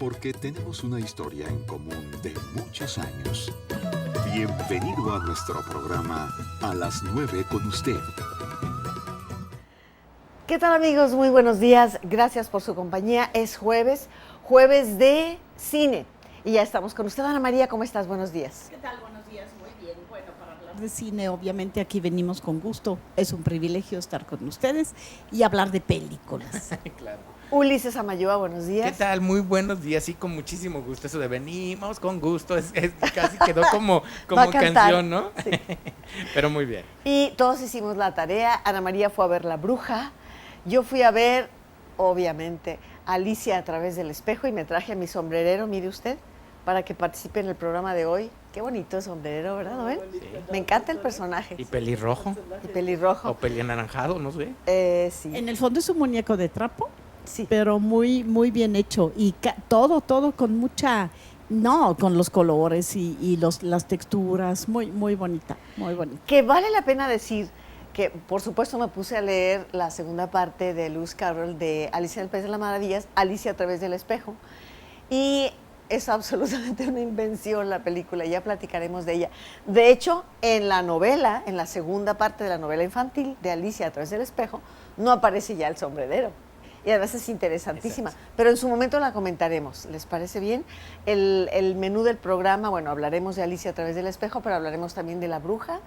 porque tenemos una historia en común de muchos años. Bienvenido a nuestro programa A las 9 con usted. ¿Qué tal, amigos? Muy buenos días. Gracias por su compañía. Es jueves de cine. Y ya estamos con usted, Ana María. ¿Cómo estás? Buenos días. ¿Qué tal? Buenos días. Muy bien. Bueno, para hablar de cine, obviamente aquí venimos con gusto. Es un privilegio estar con ustedes y hablar de películas. Claro. Ulises Amayoa, buenos días. ¿Qué tal? Muy buenos días, sí, con muchísimo gusto. Eso de venimos con gusto, casi quedó como canción, ¿no? Sí. Pero muy bien. Y todos hicimos la tarea. Ana María fue a ver La Bruja. Yo fui a ver, obviamente, Alicia a través del espejo y me traje a mi sombrerero, mire usted, para que participe en el programa de hoy. Qué bonito el sombrerero, ¿verdad, Noel? Sí. Me encanta el personaje. Y pelirrojo. Y pelirrojo. O pelinaranjado, no sé. Sí. En el fondo es un muñeco de trapo, Sí. pero muy, muy bien hecho. Y todo con mucha... No, con los colores y las texturas, muy, muy bonita, muy bonita. Que vale la pena decir que, por supuesto, me puse a leer la segunda parte de Lewis Carroll de Alicia en el País de las Maravillas, Alicia a través del espejo, y es absolutamente una invención la película, ya platicaremos de ella. De hecho, en la novela, en la segunda parte de la novela infantil de Alicia a través del espejo, no aparece ya el sombrerero. Y además es interesantísima. Exacto. Pero en su momento la comentaremos. ¿Les parece bien? El menú del programa, bueno, hablaremos de Alicia a través del espejo, pero hablaremos también de La Bruja.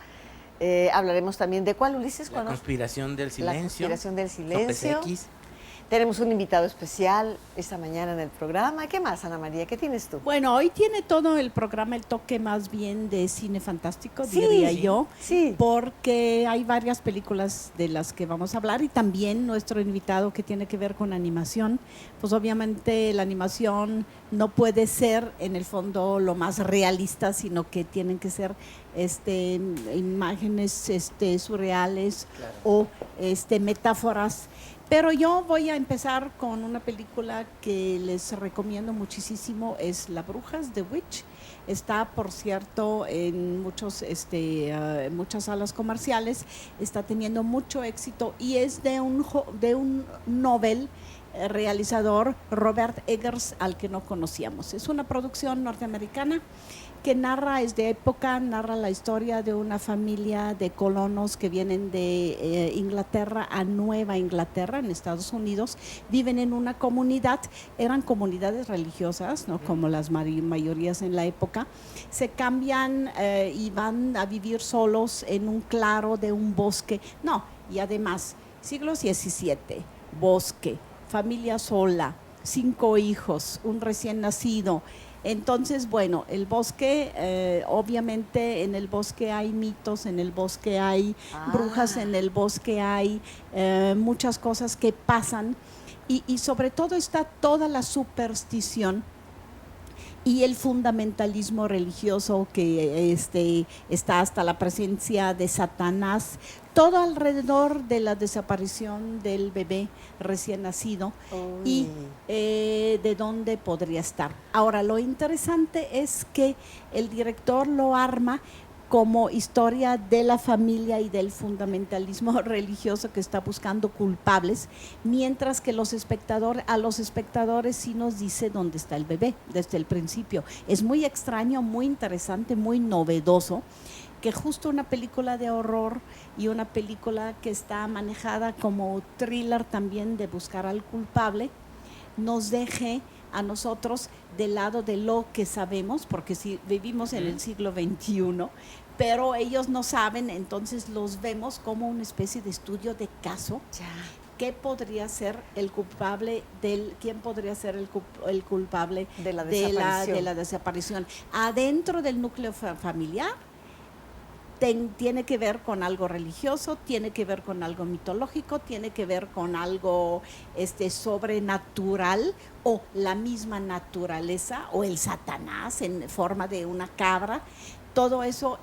Hablaremos también de ¿cuál, Ulises? La conspiración del silencio. La conspiración del silencio. X. Tenemos un invitado especial esta mañana en el programa. ¿Qué más, Ana María? ¿Qué tienes tú? Bueno, hoy tiene todo el programa el toque más bien de cine fantástico, diría yo, sí. Porque hay varias películas de las que vamos a hablar y también nuestro invitado que tiene que ver con animación. Pues obviamente la animación no puede ser en el fondo lo más realista, sino que tienen que ser imágenes surreales, claro, o metáforas. Pero yo voy a empezar con una película que les recomiendo muchísimo, es La Bruja, The Witch. Está, por cierto, en muchas salas comerciales, está teniendo mucho éxito y es de un novel realizador, Robert Eggers, al que no conocíamos. Es una producción norteamericana que es de época, narra la historia de una familia de colonos que vienen de Inglaterra a Nueva Inglaterra, en Estados Unidos, viven en una comunidad, eran comunidades religiosas, ¿no? Como las mayorías en la época, se cambian y van a vivir solos en un claro de un bosque, y además, siglo XVII, bosque, familia sola, 5 hijos, un recién nacido. Entonces, bueno, el bosque, obviamente en el bosque hay mitos, en el bosque hay brujas, en el bosque hay muchas cosas que pasan y sobre todo está toda la superstición y el fundamentalismo religioso que está hasta la presencia de Satanás, todo alrededor de la desaparición del bebé recién nacido. Uy. Y de dónde podría estar. Ahora, lo interesante es que el director lo arma como historia de la familia y del fundamentalismo religioso que está buscando culpables, mientras que a los espectadores sí nos dice dónde está el bebé desde el principio. Es muy extraño, muy interesante, muy novedoso que justo una película de horror y una película que está manejada como thriller también de buscar al culpable nos deje a nosotros del lado de lo que sabemos, porque si vivimos en el siglo XXI, pero ellos no saben, entonces los vemos como una especie de estudio de caso. Ya. ¿Qué podría ser el culpable quién podría ser el culpable de la desaparición? Adentro del núcleo familiar tiene que ver con algo religioso, tiene que ver con algo mitológico, tiene que ver con algo sobrenatural o la misma naturaleza o el Satanás en forma de una cabra. Todo eso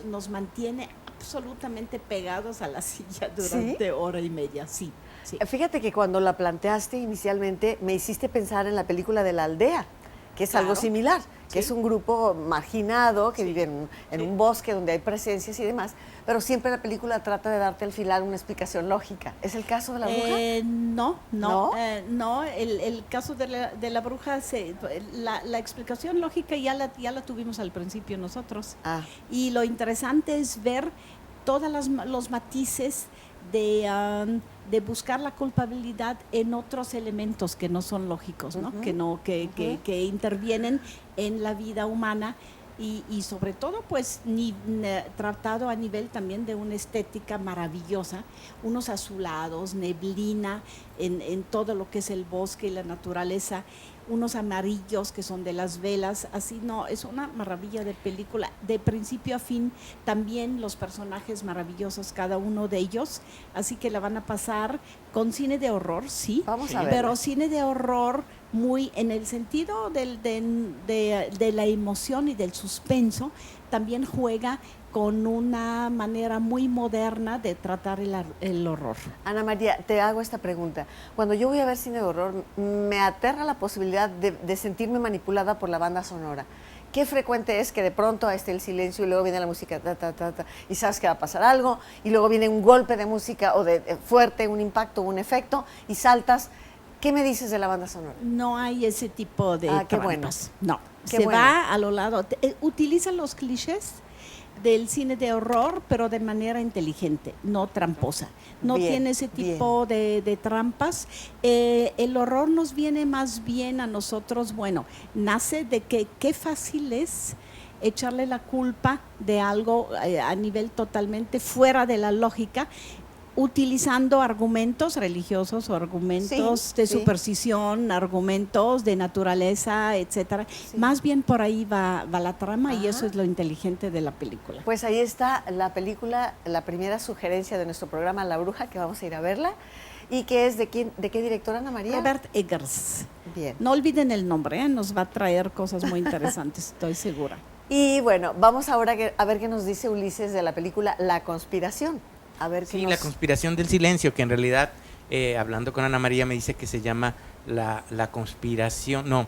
nos mantiene absolutamente pegados a la silla durante hora y media, sí. Fíjate que cuando la planteaste inicialmente me hiciste pensar en la película de La Aldea, que es algo Claro. similar, que Sí. es un grupo marginado, que vive en un bosque donde hay presencias y demás, pero siempre la película trata de darte al final una explicación lógica. ¿Es el caso de la bruja? No, ¿No? no, el caso de la bruja, la explicación lógica ya la tuvimos al principio nosotros. Ah, Y lo interesante es ver todos los matices de buscar la culpabilidad en otros elementos que no son lógicos, ¿no? Que intervienen en la vida humana y sobre todo pues tratado a nivel también de una estética maravillosa, unos azulados, neblina en todo lo que es el bosque y la naturaleza, unos amarillos que son de las velas, así no, es una maravilla de película, de principio a fin, también los personajes maravillosos, cada uno de ellos, así que la van a pasar con cine de horror, sí, vamos a ver. pero cine de horror muy en el sentido de la emoción y del suspenso, también juega con una manera muy moderna de tratar el horror. Ana María, te hago esta pregunta. Cuando yo voy a ver cine de horror, me aterra la posibilidad de sentirme manipulada por la banda sonora. ¿Qué frecuente es que de pronto esté el silencio y luego viene la música, ta, ta, ta, ta, y sabes que va a pasar algo, y luego viene un golpe de música o de fuerte, un impacto, un efecto, y saltas? ¿Qué me dices de la banda sonora? No hay ese tipo de qué bueno. trampas. No, Qué se bueno. va a lo lado. Utiliza los clichés del cine de horror, pero de manera inteligente, no tramposa. No Bien, tiene ese tipo de trampas. El horror nos viene más bien a nosotros, bueno, nace de que qué fácil es echarle la culpa de algo a nivel totalmente fuera de la lógica, utilizando argumentos religiosos o argumentos Sí, de sí. superstición, argumentos de naturaleza, etcétera. Sí. Más bien por ahí va la trama y Ajá. eso es lo inteligente de la película. Pues ahí está la película, la primera sugerencia de nuestro programa La Bruja, que vamos a ir a verla, y que es de qué directora, Ana María. Robert Eggers. Bien. No olviden el nombre, nos va a traer cosas muy interesantes, estoy segura. Y bueno, vamos ahora a ver qué nos dice Ulises de la película La Conspiración. A ver qué Sí, nos... la conspiración del silencio, que en realidad, hablando con Ana María, me dice que se llama la conspiración, No,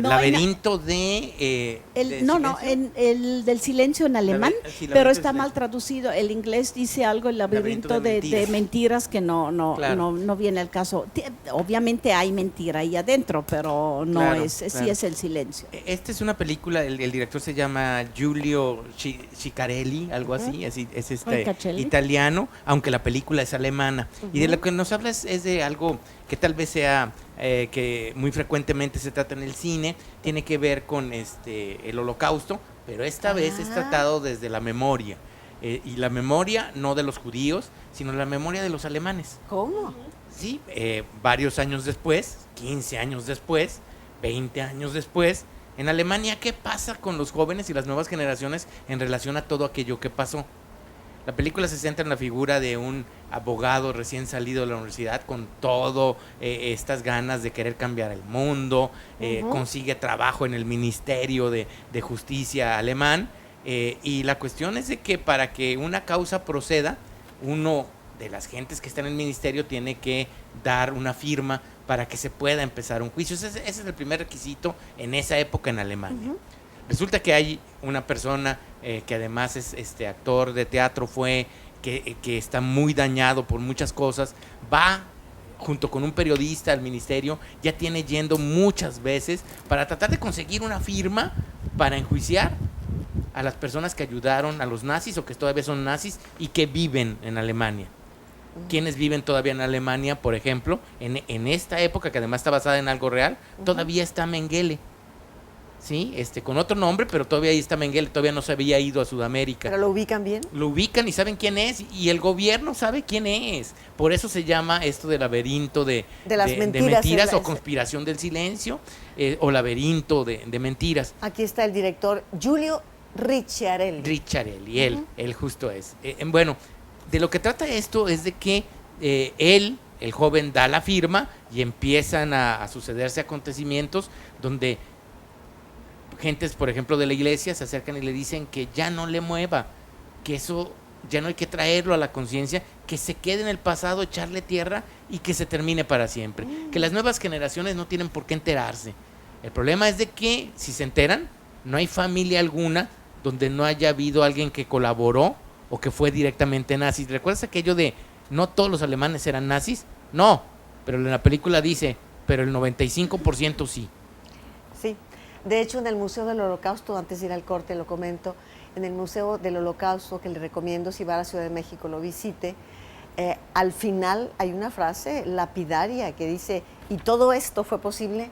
laberinto de el del silencio en alemán, Sí, pero laberinto está del mal silencio. traducido. El inglés dice algo, el laberinto Laberinto de de mentiras, que no Claro. viene al caso. Obviamente hay mentira ahí adentro, pero no Claro, sí claro. es el silencio. Esta es una película, el director se llama Giulio Ciccarelli, algo así, es Francacelli. italiano, aunque la película es alemana. Y de lo que nos habla es de algo que tal vez sea que muy frecuentemente se trata en el cine, tiene que ver con el Holocausto, pero esta vez es tratado desde la memoria. Y la memoria no de los judíos, sino la memoria de los alemanes. ¿Cómo? Sí, varios años después, 15 años después, 20 años después, en Alemania, ¿qué pasa con los jóvenes y las nuevas generaciones en relación a todo aquello que pasó? La película se centra en la figura de un abogado recién salido de la universidad con todo estas ganas de querer cambiar el mundo, consigue trabajo en el Ministerio de Justicia alemán, y la cuestión es de que para que una causa proceda, uno de las gentes que está en el ministerio tiene que dar una firma para que se pueda empezar un juicio. Ese es el primer requisito en esa época en Alemania. Resulta que hay una persona que además es actor de teatro, que está muy dañado por muchas cosas, va junto con un periodista al ministerio, ya tiene yendo muchas veces para tratar de conseguir una firma para enjuiciar a las personas que ayudaron a los nazis o que todavía son nazis y que viven en Alemania. Quienes viven todavía en Alemania, por ejemplo, en esta época, que además está basada en algo real, todavía está Mengele. Sí, con otro nombre, pero todavía ahí está Mengele, todavía no se había ido a Sudamérica. ¿Pero lo ubican bien? Lo ubican y saben quién es, y el gobierno sabe quién es. Por eso se llama esto de laberinto de las mentiras, o conspiración del silencio, o laberinto de mentiras. Aquí está el director Giulio Ricciarelli. Ricciarelli, él justo es. Bueno, de lo que trata esto es de que él, el joven, da la firma y empiezan a sucederse acontecimientos donde gentes, por ejemplo, de la iglesia se acercan y le dicen que ya no le mueva, que eso ya no hay que traerlo a la conciencia, que se quede en el pasado, echarle tierra y que se termine para siempre. Que las nuevas generaciones no tienen por qué enterarse. El problema es de que, si se enteran, no hay familia alguna donde no haya habido alguien que colaboró o que fue directamente nazi. ¿Recuerdas aquello de no todos los alemanes eran nazis? No, pero en la película dice, pero el 95% sí. Sí, de hecho en el Museo del Holocausto, antes de ir al corte lo comento, en el Museo del Holocausto, que le recomiendo si va a la Ciudad de México lo visite, al final hay una frase lapidaria que dice, y todo esto fue posible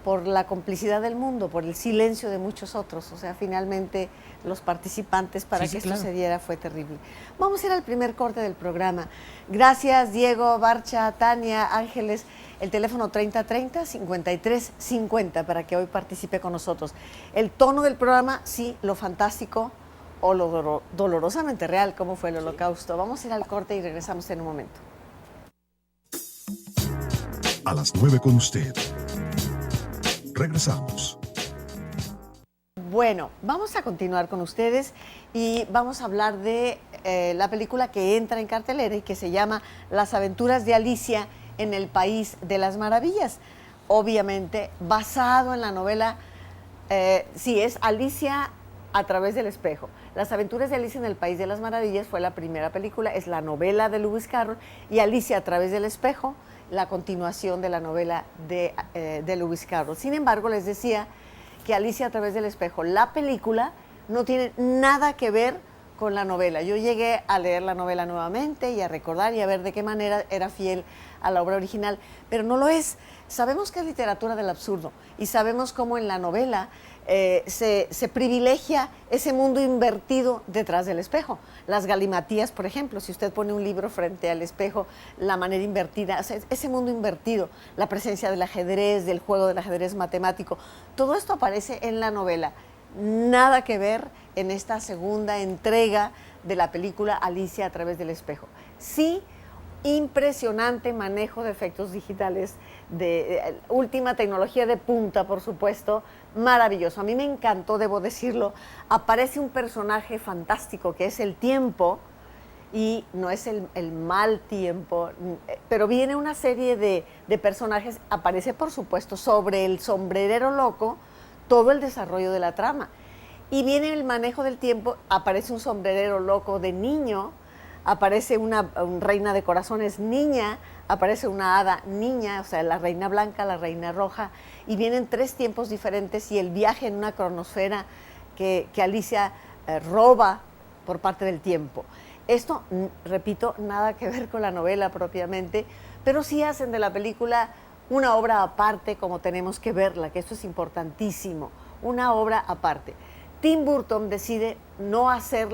por la complicidad del mundo, por el silencio de muchos otros. O sea, finalmente los participantes para que esto se diera fue terrible. Vamos a ir al primer corte del programa. Gracias, Diego, Barcha, Tania, Ángeles. El teléfono 3030-5350 para que hoy participe con nosotros. El tono del programa, sí, lo fantástico o lo dolorosamente real, como fue el Holocausto. Vamos a ir al corte y regresamos en un momento. A las 9 con usted. Regresamos. Bueno, vamos a continuar con ustedes y vamos a hablar de la película que entra en cartelera y que se llama Las aventuras de Alicia en el País de las Maravillas. Obviamente basado en la novela, sí, es Alicia a través del espejo. Las aventuras de Alicia en el País de las Maravillas fue la primera película, es la novela de Lewis Carroll, y Alicia a través del espejo, la continuación de la novela de Lewis Carroll. Sin embargo, les decía que Alicia a través del espejo, la película, no tiene nada que ver con la novela. Yo llegué a leer la novela nuevamente y a recordar y a ver de qué manera era fiel a la obra original, pero no lo es. Sabemos que es literatura del absurdo y sabemos cómo en la novela se privilegia ese mundo invertido detrás del espejo. Las galimatías, por ejemplo, si usted pone un libro frente al espejo, la manera invertida, o sea, ese mundo invertido, la presencia del ajedrez, del juego del ajedrez matemático, todo esto aparece en la novela. Nada que ver en esta segunda entrega de la película Alicia a través del espejo. Sí, impresionante manejo de efectos digitales, de última tecnología de punta, por supuesto, maravilloso. A mí me encantó, debo decirlo. Aparece un personaje fantástico que es el tiempo, y no es el mal tiempo, pero viene una serie de personajes. Aparece, por supuesto, sobre el sombrerero loco todo el desarrollo de la trama. Y viene el manejo del tiempo, aparece un sombrerero loco de niño, aparece una reina de corazones niña, aparece una hada niña, o sea, la reina blanca, la reina roja, y vienen tres tiempos diferentes y el viaje en una cronosfera que Alicia roba por parte del tiempo. Esto, repito, nada que ver con la novela propiamente, pero sí hacen de la película una obra aparte como tenemos que verla, que esto es importantísimo, una obra aparte. Tim Burton decide no hacer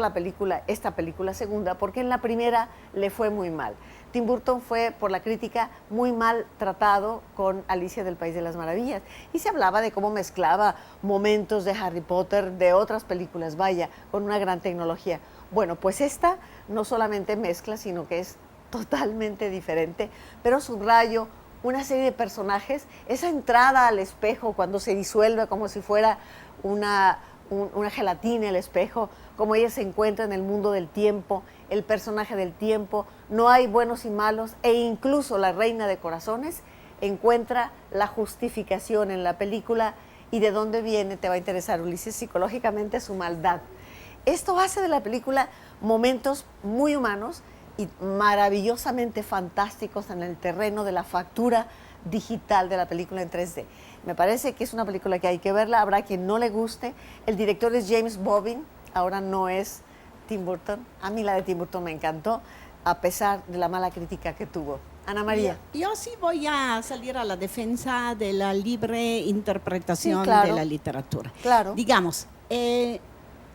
esta película segunda, porque en la primera le fue muy mal. Tim Burton fue, por la crítica, muy mal tratado con Alicia del País de las Maravillas. Y se hablaba de cómo mezclaba momentos de Harry Potter, de otras películas, vaya, con una gran tecnología. Bueno, pues esta no solamente mezcla, sino que es totalmente diferente, pero subrayo una serie de personajes, esa entrada al espejo cuando se disuelve como si fuera una gelatina el espejo, como ella se encuentra en el mundo del tiempo, el personaje del tiempo, no hay buenos y malos, e incluso la reina de corazones encuentra la justificación en la película. Y de dónde viene, te va a interesar, Ulises, psicológicamente su maldad. Esto hace de la película momentos muy humanos y maravillosamente fantásticos en el terreno de la factura digital de la película en 3D. Me parece que es una película que hay que verla, habrá quien no le guste. El director es James Bobbin, ahora no es Tim Burton. A mí la de Tim Burton me encantó, a pesar de la mala crítica que tuvo. Ana María. Yo sí voy a salir a la defensa de la libre interpretación Sí, claro, de la literatura. Claro. Digamos,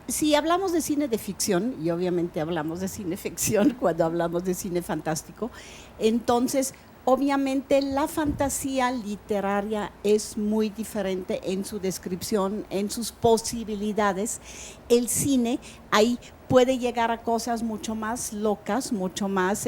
si hablamos de cine de ficción, y obviamente hablamos de cine ficción cuando hablamos de cine fantástico, entonces obviamente la fantasía literaria es muy diferente en su descripción, en sus posibilidades. El cine ahí puede llegar a cosas mucho más locas, mucho más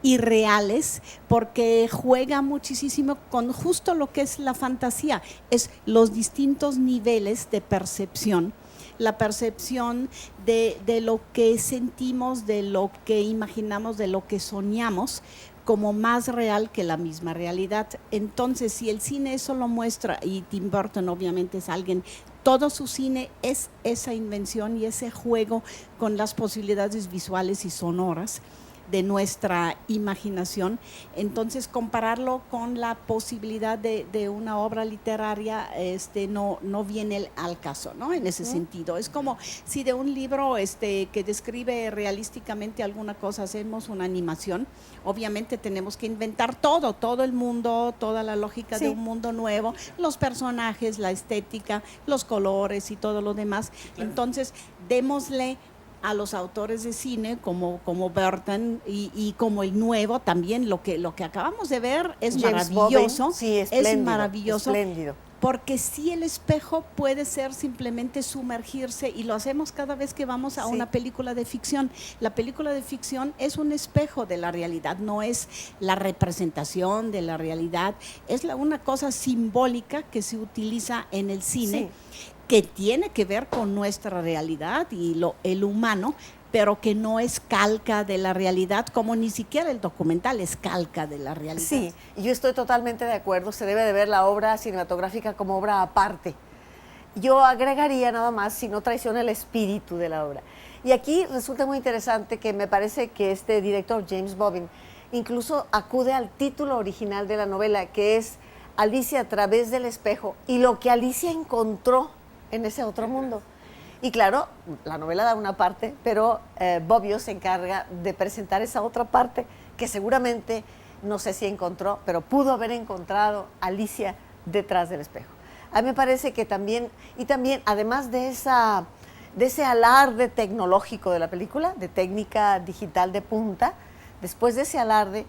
irreales, porque juega muchísimo con justo lo que es la fantasía, es los distintos niveles de percepción, la percepción de lo que sentimos, de lo que imaginamos, de lo que soñamos, como más real que la misma realidad. Entonces, si el cine eso lo muestra, y Tim Burton obviamente es alguien, todo su cine es esa invención y ese juego con las posibilidades visuales y sonoras de nuestra imaginación. Entonces, compararlo con la posibilidad de una obra literaria no viene al caso, ¿no? En ese sentido. Es como si de un libro que describe realísticamente alguna cosa hacemos una animación, obviamente tenemos que inventar todo el mundo, toda la lógica de un mundo nuevo, los personajes, la estética, los colores y todo lo demás. Entonces, démosle a los autores de cine como Burton y como el nuevo también, lo que acabamos de ver es James maravilloso. Bobin, sí, espléndido, es maravilloso. Espléndido. Porque sí, el espejo puede ser simplemente sumergirse, y lo hacemos cada vez que vamos a una película de ficción. La película de ficción es un espejo de la realidad, no es la representación de la realidad, es una cosa simbólica que se utiliza en el cine, que tiene que ver con nuestra realidad y el humano, pero que no es calca de la realidad, como ni siquiera el documental es calca de la realidad. Sí, yo estoy totalmente de acuerdo, se debe de ver la obra cinematográfica como obra aparte. Yo agregaría nada más, si no traiciona el espíritu de la obra. Y aquí resulta muy interesante que me parece que este director, James Bobin, incluso acude al título original de la novela, que es Alicia a través del espejo, y lo que Alicia encontró en ese otro mundo. Y claro, la novela da una parte, pero Bobbio se encarga de presentar esa otra parte que seguramente, no sé si encontró, pero pudo haber encontrado Alicia detrás del espejo. A mí me parece que también, y también además de ese alarde tecnológico de la película, de técnica digital de punta, después de ese alarde,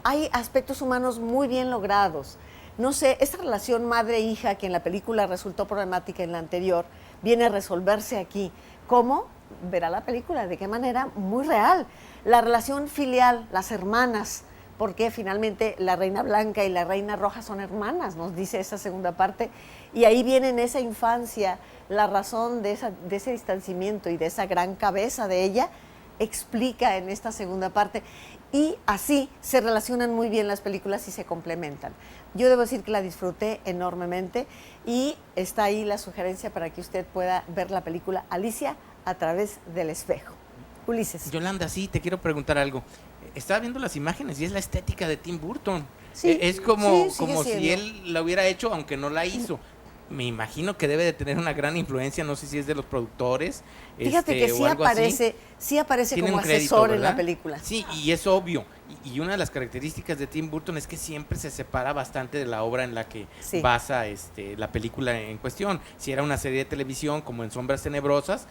hay aspectos humanos muy bien logrados. No sé, esta relación madre-hija que en la película resultó problemática en la anterior, viene a resolverse aquí. ¿Cómo? Verá la película, de qué manera, muy real. La relación filial, las hermanas, porque finalmente la Reina Blanca y la Reina Roja son hermanas, nos dice esa segunda parte, y ahí viene en esa infancia la razón de ese distanciamiento y de esa gran cabeza de ella, explica en esta segunda parte. Y así se relacionan muy bien las películas y se complementan. Yo debo decir que la disfruté enormemente y está ahí la sugerencia para que usted pueda ver la película Alicia a través del espejo. Ulises. Yolanda, sí, te quiero preguntar algo. Estaba viendo las imágenes y es la estética de Tim Burton. Sí, Es como sí, sigue si él la hubiera hecho, aunque no la hizo. Me imagino que debe de tener una gran influencia, no sé si es de los productores. Fíjate que sí aparece Tiene como un crédito, asesor en ¿verdad? la película. Sí, y es obvio. Y una de las características de Tim Burton es que siempre se separa bastante de la obra en la que basa la película en cuestión. Si era una serie de televisión, como en Sombras Tenebrosas,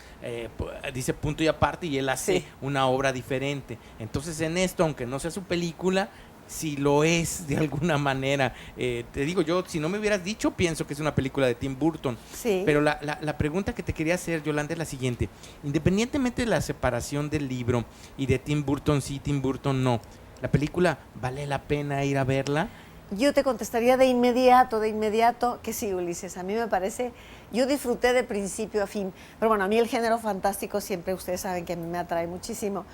dice punto y aparte y él hace una obra diferente. Entonces en esto, aunque no sea su película, si lo es de alguna manera. Te digo, yo si no me hubieras dicho, pienso que es una película de Tim Burton. Sí. Pero la pregunta que te quería hacer, Yolanda, es la siguiente. Independientemente de la separación del libro y de Tim Burton sí, Tim Burton no, ¿la película vale la pena ir a verla? Yo te contestaría de inmediato que sí, Ulises. A mí me parece, yo disfruté de principio a fin. Pero bueno, a mí el género fantástico siempre, ustedes saben que a mí me atrae muchísimo.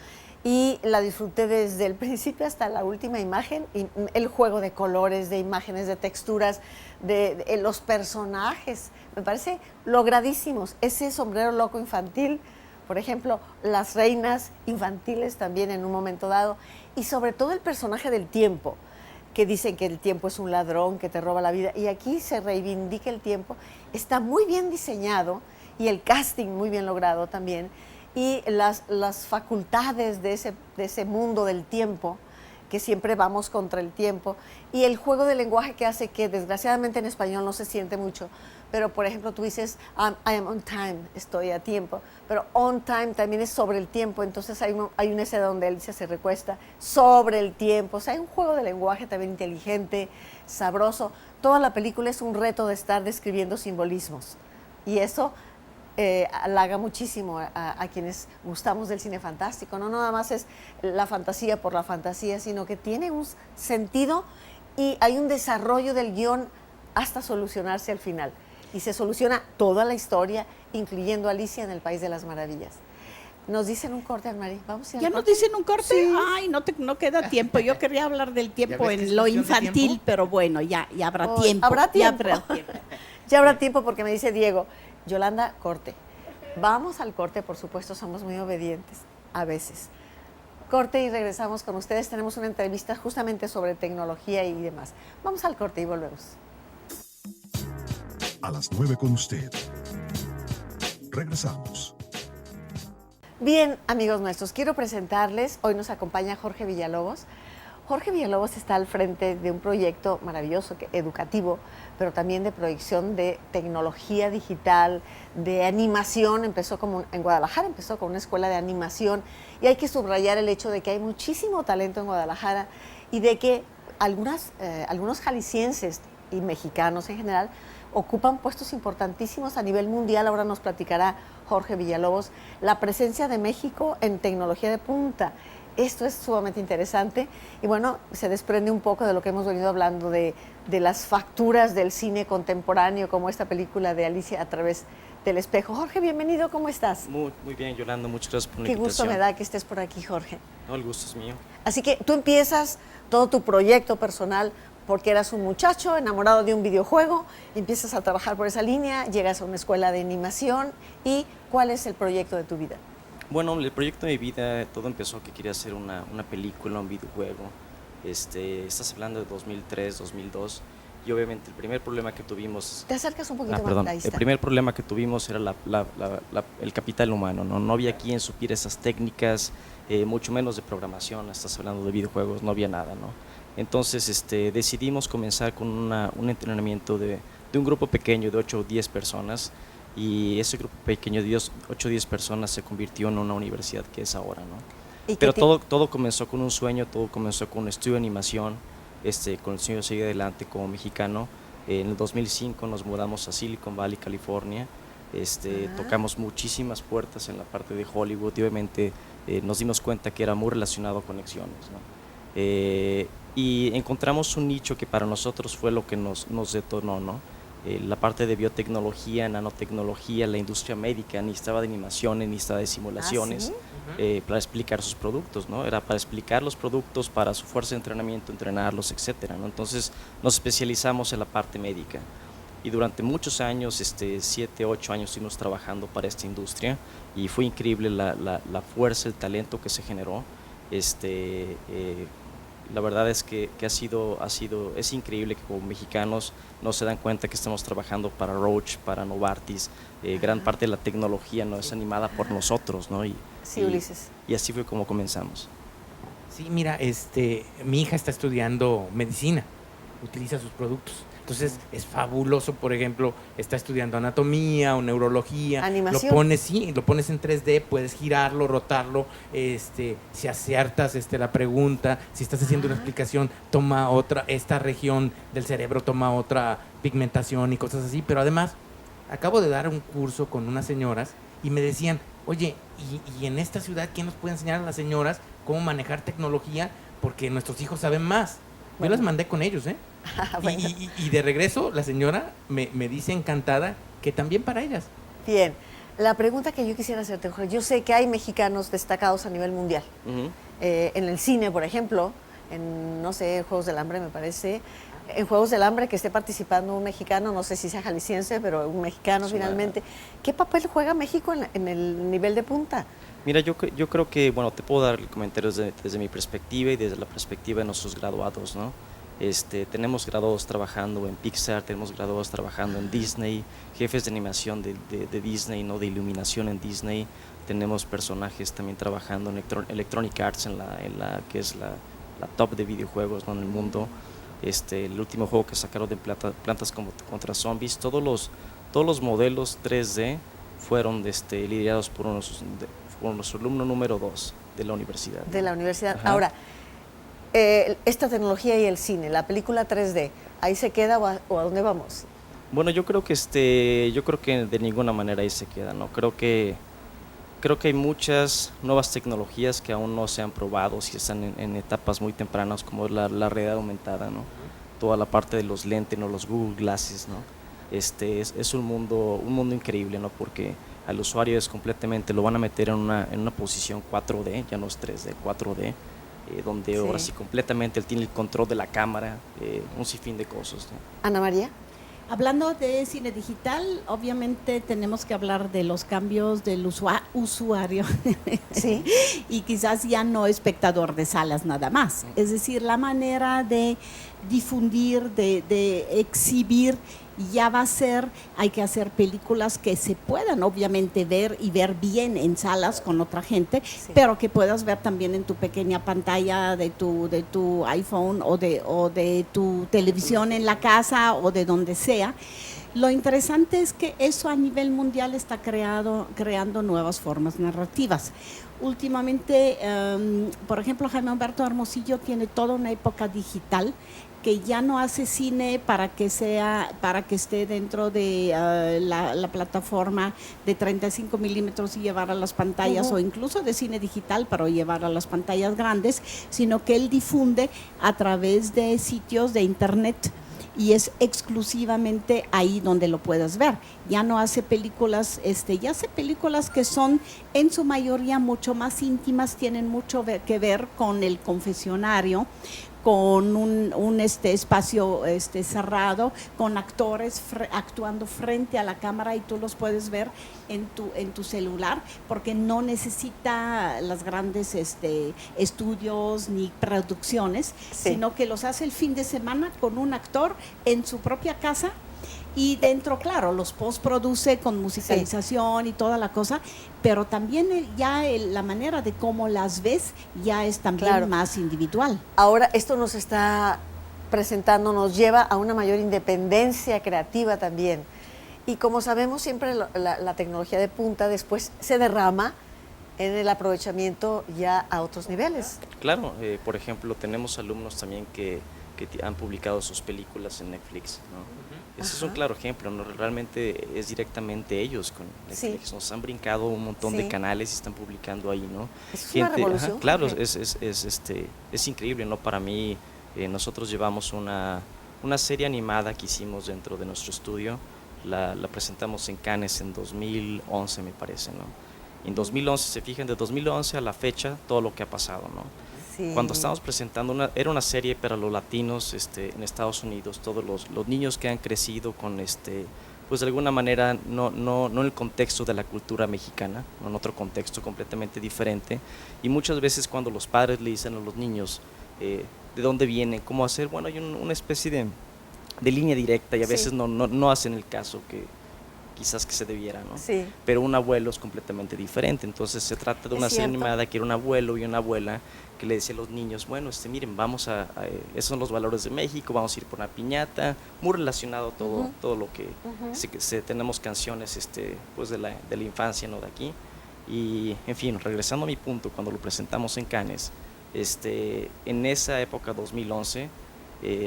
Y la disfruté desde el principio hasta la última imagen, y el juego de colores, de imágenes, de texturas, de los personajes, me parece logradísimos. Ese sombrero loco infantil, por ejemplo, las reinas infantiles también en un momento dado, y sobre todo el personaje del tiempo, que dicen que el tiempo es un ladrón que te roba la vida, y aquí se reivindica el tiempo, está muy bien diseñado, y el casting muy bien logrado también, y las facultades de ese mundo del tiempo, que siempre vamos contra el tiempo, y el juego de lenguaje que hace que desgraciadamente en español no se siente mucho, pero por ejemplo tú dices I am on time, estoy a tiempo, pero on time también es sobre el tiempo, entonces hay una escena donde Alicia se recuesta sobre el tiempo, o sea, hay un juego de lenguaje también inteligente, sabroso. Toda la película es un reto de estar describiendo simbolismos, y eso halaga muchísimo a quienes gustamos del cine fantástico. No nada más es la fantasía por la fantasía, sino que tiene un sentido y hay un desarrollo del guión hasta solucionarse al final. Y se soluciona toda la historia, incluyendo Alicia en el País de las Maravillas. Nos dicen un corte, Anne-Marie. Vamos a ir ¿Ya al nos corte. dicen un corte? Sí. Ay, no queda tiempo. Yo quería hablar del tiempo ves que es en lo cuestión de infantil, tiempo? pero bueno, ya habrá Hoy tiempo. habrá Ya tiempo. habrá tiempo. Ya habrá tiempo porque me dice Diego, Yolanda, corte. Vamos al corte, por supuesto, somos muy obedientes a veces. Corte y regresamos con ustedes. Tenemos una entrevista justamente sobre tecnología y demás. Vamos al corte y volvemos. A las 9 con usted. Regresamos. Bien, amigos nuestros, quiero presentarles, hoy nos acompaña Jorge Villalobos. Jorge Villalobos está al frente de un proyecto maravilloso, educativo, pero también de proyección de tecnología digital, de animación. En Guadalajara empezó con una escuela de animación y hay que subrayar el hecho de que hay muchísimo talento en Guadalajara y de que algunos jaliscienses y mexicanos en general ocupan puestos importantísimos a nivel mundial. Ahora nos platicará Jorge Villalobos la presencia de México en tecnología de punta. Esto es sumamente interesante y bueno, se desprende un poco de lo que hemos venido hablando de las facturas del cine contemporáneo, como esta película de Alicia a través del espejo. Jorge, bienvenido, ¿cómo estás? Muy bien, Yolanda, muchas gracias por la Qué invitación. gusto me da que estés por aquí, Jorge. No, el gusto es mío. Así que tú empiezas todo tu proyecto personal porque eras un muchacho enamorado de un videojuego, empiezas a trabajar por esa línea, llegas a una escuela de animación y ¿cuál es el proyecto de tu vida? Bueno, el proyecto de mi vida, todo empezó que quería hacer una película, un videojuego. Estás hablando de 2003, 2002 y obviamente el primer problema que tuvimos... Te acercas un poquito más. Perdón, Ahí el está. primer problema que tuvimos era el capital humano, ¿no? No había quien supiera esas técnicas, mucho menos de programación, estás hablando de videojuegos, no había nada, ¿no? Entonces decidimos comenzar con un entrenamiento de un grupo pequeño de 8 o 10 personas y ese grupo pequeño de 8 o 10 personas se convirtió en una universidad que es ahora, ¿no? ¿Y Pero qué todo comenzó con un sueño, todo comenzó con un estudio de animación, con el sueño de seguir adelante como mexicano. En el 2005 nos mudamos a Silicon Valley, California. Tocamos muchísimas puertas en la parte de Hollywood y obviamente nos dimos cuenta que era muy relacionado a conexiones, ¿no? Y encontramos un nicho que para nosotros fue lo que nos detonó, ¿no? La parte de biotecnología, nanotecnología, la industria médica necesitaba de animaciones, necesitaba de simulaciones. ¿sí? Para explicar sus productos, ¿no? Era para explicar los productos, para su fuerza de entrenamiento, entrenarlos, etcétera, ¿no? Entonces nos especializamos en la parte médica y durante muchos años, 7, 8 años estuvimos trabajando para esta industria y fue increíble la fuerza, el talento que se generó. La verdad es que es increíble que como mexicanos no se dan cuenta que estamos trabajando para Roche, para Novartis, gran parte de la tecnología no es animada por nosotros, ¿no? Sí, Ulises. Y así fue como comenzamos. Sí, mira, mi hija está estudiando medicina, utiliza sus productos. Entonces es fabuloso, por ejemplo, está estudiando anatomía o neurología. Animación. Lo pones en 3D, puedes girarlo, rotarlo, si aciertas la pregunta, si estás haciendo una explicación, toma esta región del cerebro toma otra pigmentación y cosas así. Pero además, acabo de dar un curso con unas señoras y me decían, oye, y en esta ciudad, ¿quién nos puede enseñar a las señoras cómo manejar tecnología? Porque nuestros hijos saben más. Yo las mandé con ellos, ¿eh? Bueno. Y de regreso, la señora me dice encantada que también para ellas. Bien, la pregunta que yo quisiera hacerte, Jorge, yo sé que hay mexicanos destacados a nivel mundial. En el cine, por ejemplo, en, no sé, Juegos del Hambre, me parece. En Juegos del Hambre que esté participando un mexicano, no sé si sea jalisciense, pero un mexicano finalmente. ¿Qué papel juega México en el nivel de punta? Mira, yo creo que, bueno, te puedo dar el comentario desde mi perspectiva y desde la perspectiva de nuestros graduados, ¿no? Tenemos graduados trabajando en Pixar, tenemos graduados trabajando en Disney, jefes de animación de Disney, ¿no? De iluminación en Disney. Tenemos personajes también trabajando en Electronic Arts, en la que es la top de videojuegos, ¿no? En el mundo. El último juego que sacaron de Plantas contra Zombies, todos los modelos 3D fueron liderados por nuestro alumno número 2 de la universidad. De la universidad. Ajá. Ahora, esta tecnología y el cine, la película 3D, ¿ahí se queda o a dónde vamos? Bueno, yo creo que de ninguna manera ahí se queda, ¿no? Creo que hay muchas nuevas tecnologías que aún no se han probado, si están en etapas muy tempranas, como es la realidad aumentada, ¿no? Toda la parte de los lentes, ¿no? Los Google Glasses, ¿no? Es un mundo increíble, ¿no? Porque al usuario es completamente, lo van a meter en una posición 4D, ya no es 3D, 4D, donde ahora sí completamente él tiene el control de la cámara, un sinfín de cosas, ¿no? Ana María. Hablando de cine digital, obviamente tenemos que hablar de los cambios del usuario Sí. y quizás ya no espectador de salas nada más. Es decir, la manera de difundir, de exhibir, ya va a ser, hay que hacer películas que se puedan obviamente ver y ver bien en salas con otra gente, pero que puedas ver también en tu pequeña pantalla de tu iPhone o de tu televisión en la casa o de donde sea. Lo interesante es que eso a nivel mundial está creando nuevas formas narrativas. Últimamente, por ejemplo, Jaime Humberto Hermosillo tiene toda una época digital que ya no hace cine para que esté dentro de la plataforma de 35 milímetros y llevar a las pantallas, o incluso de cine digital para llevar a las pantallas grandes, sino que él difunde a través de sitios de internet y es exclusivamente ahí donde lo puedes ver. Ya no hace películas, ya hace películas que son en su mayoría mucho más íntimas, tienen mucho que ver con el confesionario, con un espacio cerrado, con actores actuando frente a la cámara y tú los puedes ver en tu celular, porque no necesita las grandes estudios ni producciones, sino que los hace el fin de semana con un actor en su propia casa. Y dentro, claro, los postproduce con musicalización y toda la cosa, pero también la manera de cómo las ves ya es también más individual. Ahora esto nos está presentando, nos lleva a una mayor independencia creativa también. Y como sabemos, siempre la tecnología de punta después se derrama en el aprovechamiento ya a otros niveles. Claro, por ejemplo, tenemos alumnos también que han publicado sus películas en Netflix, ¿no? Ese es un claro ejemplo, ¿no? Realmente es directamente ellos con Netflix, nos han brincado un montón de canales y están publicando ahí, ¿no? Es una revolución. Claro, es increíble, ¿no? Para mí, nosotros llevamos una serie animada que hicimos dentro de nuestro estudio, la presentamos en Cannes en 2011, me parece, ¿no? En 2011, se fijan, de 2011 a la fecha, todo lo que ha pasado, ¿no? Sí. Cuando estábamos presentando, era una serie para los latinos en Estados Unidos, todos los niños que han crecido con pues de alguna manera no en el contexto de la cultura mexicana, no en otro contexto completamente diferente, y muchas veces cuando los padres le dicen a los niños de dónde vienen, cómo hacer, bueno, hay una especie de línea directa y a veces no hacen el caso que quizás que se debiera, ¿no? Sí. Pero un abuelo es completamente diferente, entonces se trata de una serie animada que era un abuelo y una abuela que le decía a los niños, bueno, miren, vamos esos son los valores de México, vamos a ir por una piñata, muy relacionado todo lo que tenemos canciones pues de la infancia, ¿no? De aquí, y en fin, regresando a mi punto, cuando lo presentamos en Cannes, en esa época 2011,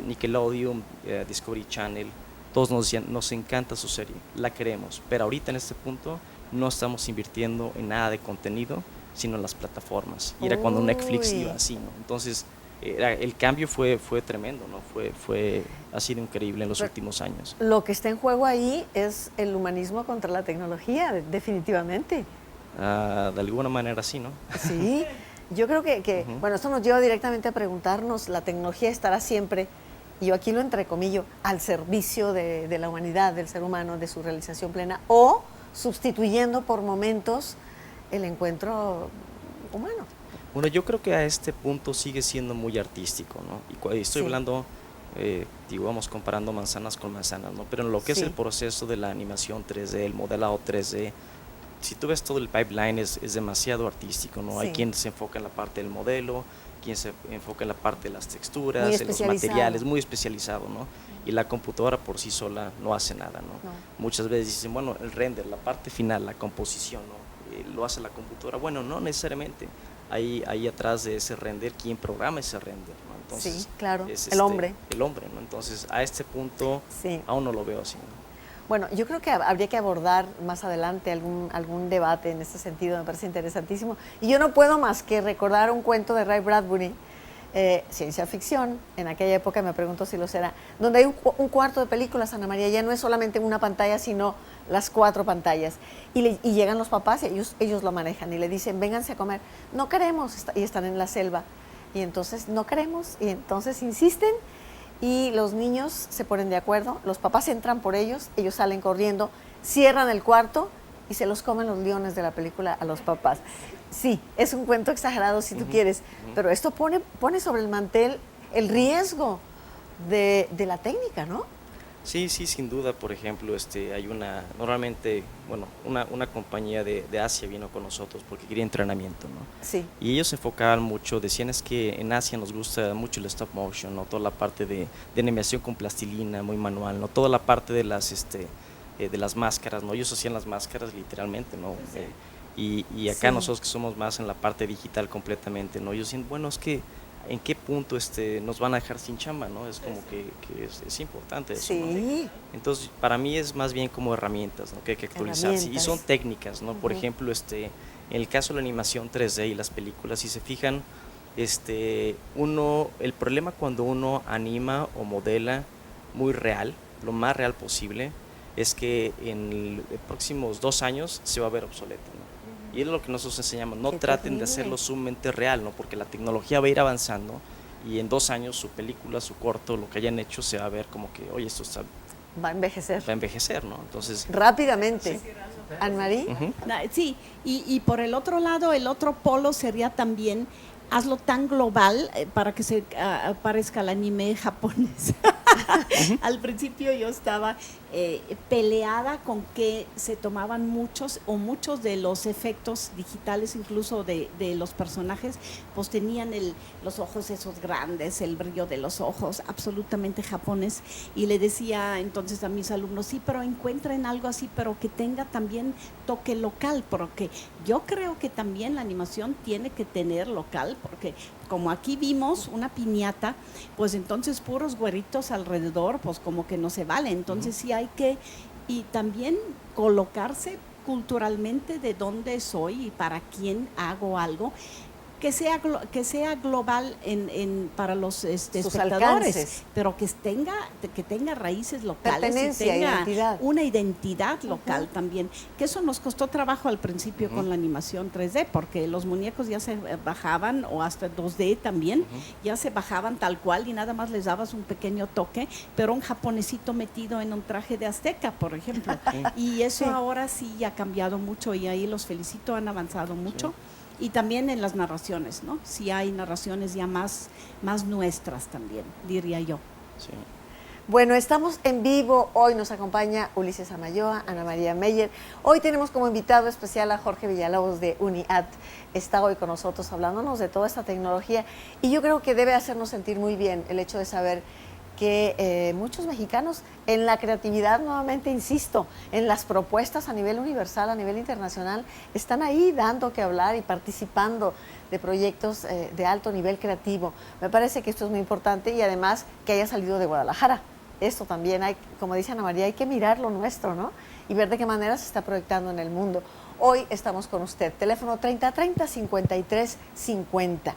Nickelodeon, Discovery Channel, todos nos decían, nos encanta su serie, la queremos, pero ahorita en este punto no estamos invirtiendo en nada de contenido, sino en las plataformas. Y era cuando Netflix iba así, ¿no? Entonces, el cambio fue tremendo, ¿no? Ha sido increíble en los últimos años. Lo que está en juego ahí es el humanismo contra la tecnología, definitivamente. De alguna manera sí, ¿no? Sí, yo creo que bueno, esto nos lleva directamente a preguntarnos, ¿la tecnología estará siempre, y yo aquí lo entrecomillo, al servicio de la humanidad, del ser humano, de su realización plena, o sustituyendo por momentos el encuentro humano? Bueno, yo creo que a este punto sigue siendo muy artístico, ¿no? Y estoy hablando, vamos comparando manzanas con manzanas, ¿no? Pero en lo que es el proceso de la animación 3D, el modelado 3D, si tú ves todo el pipeline es demasiado artístico, ¿no? Hay quien se enfoca en la parte del modelo, quien se enfoca en la parte de las texturas, en los materiales, muy especializado, ¿no? Y la computadora por sí sola no hace nada, ¿no? Muchas veces dicen, bueno, el render, la parte final, la composición, ¿no? Lo hace la computadora. Bueno, no necesariamente. Ahí atrás de ese render, ¿quién programa ese render, ¿no? Entonces, sí, claro, el hombre. El hombre, ¿no? Entonces, a este punto aún no lo veo así, ¿no? Bueno, yo creo que habría que abordar más adelante algún debate en este sentido, me parece interesantísimo. Y yo no puedo más que recordar un cuento de Ray Bradbury ciencia ficción, en aquella época me pregunto si lo será, donde hay un cuarto de películas, Ana María, ya no es solamente una pantalla, sino las 4 pantallas. Y llegan los papás y ellos lo manejan y le dicen, vénganse a comer. No queremos, y están en la selva. Y entonces no queremos, y entonces insisten, y los niños se ponen de acuerdo, los papás entran por ellos salen corriendo, cierran el cuarto y se los comen los leones de la película a los papás. Sí, es un cuento exagerado si tú quieres, pero esto pone sobre el mantel el riesgo de la técnica, ¿no? Sí, sí, sin duda. Por ejemplo, hay una compañía de Asia vino con nosotros porque quería entrenamiento, ¿no? Sí. Y ellos se enfocaban mucho, decían es que en Asia nos gusta mucho el stop motion, ¿no? Toda la parte de animación con plastilina, muy manual, ¿no? Toda la parte de las máscaras, ¿no? Ellos hacían las máscaras literalmente, ¿no? Y acá nosotros que somos más en la parte digital completamente, ¿no? Ellos dicen, bueno, es que ¿en qué punto nos van a dejar sin chamba, no? Es como que es importante eso, sí. ¿no? Entonces, para mí es más bien como herramientas, ¿no? Que hay que actualizarse. Y son técnicas, ¿no? Por ejemplo, en el caso de la animación 3D y las películas, si se fijan, el problema cuando uno anima o modela muy real, lo más real posible, es que en los próximos 2 años se va a ver obsoleto, ¿no? Y es lo que nosotros enseñamos, no traten de hacerlo sumamente real, ¿no? Porque la tecnología va a ir avanzando y en 2 años su película, su corto, lo que hayan hecho se va a ver como que, oye, esto va a envejecer. Va a envejecer, ¿no? Entonces... Rápidamente. ¿Sí? ¿Anne-Marie? Sí, y por el otro lado, el otro polo sería también hazlo tan global para que se parezca al anime japonés. Al principio yo estaba peleada con que se tomaban muchos de los efectos digitales, incluso de los personajes, pues tenían los ojos esos grandes, el brillo de los ojos, absolutamente japonés. Y le decía entonces a mis alumnos, sí, pero encuentren algo así, pero que tenga también toque local, porque yo creo que también la animación tiene que tener local, porque como aquí vimos una piñata, pues entonces puros güeritos alrededor, pues como que no se vale. Entonces sí hay que, y también colocarse culturalmente de dónde soy y para quién hago algo, que sea global para los espectadores, alcances, pero que tenga raíces locales y tenga una identidad local también, que eso nos costó trabajo al principio con la animación 3D, porque los muñecos ya se bajaban, o hasta 2D también, ya se bajaban tal cual y nada más les dabas un pequeño toque, pero un japonesito metido en un traje de azteca, por ejemplo, y eso ahora sí ha cambiado mucho y ahí los felicito, han avanzado mucho. Y también en las narraciones, ¿no? Sí hay narraciones ya más nuestras también, diría yo. Sí. Bueno, estamos en vivo. Hoy nos acompaña Ulises Amayoa, Ana María Meyer. Hoy tenemos como invitado especial a Jorge Villalobos de UNIAD. Está hoy con nosotros hablándonos de toda esta tecnología. Y yo creo que debe hacernos sentir muy bien el hecho de saber que muchos mexicanos en la creatividad, nuevamente insisto, en las propuestas a nivel universal, a nivel internacional, están ahí dando que hablar y participando de proyectos de alto nivel creativo. Me parece que esto es muy importante y además que haya salido de Guadalajara. Esto también hay, como dice Ana María, hay que mirar lo nuestro, ¿no? Y ver de qué manera se está proyectando en el mundo. Hoy estamos con usted, teléfono 3030-5350.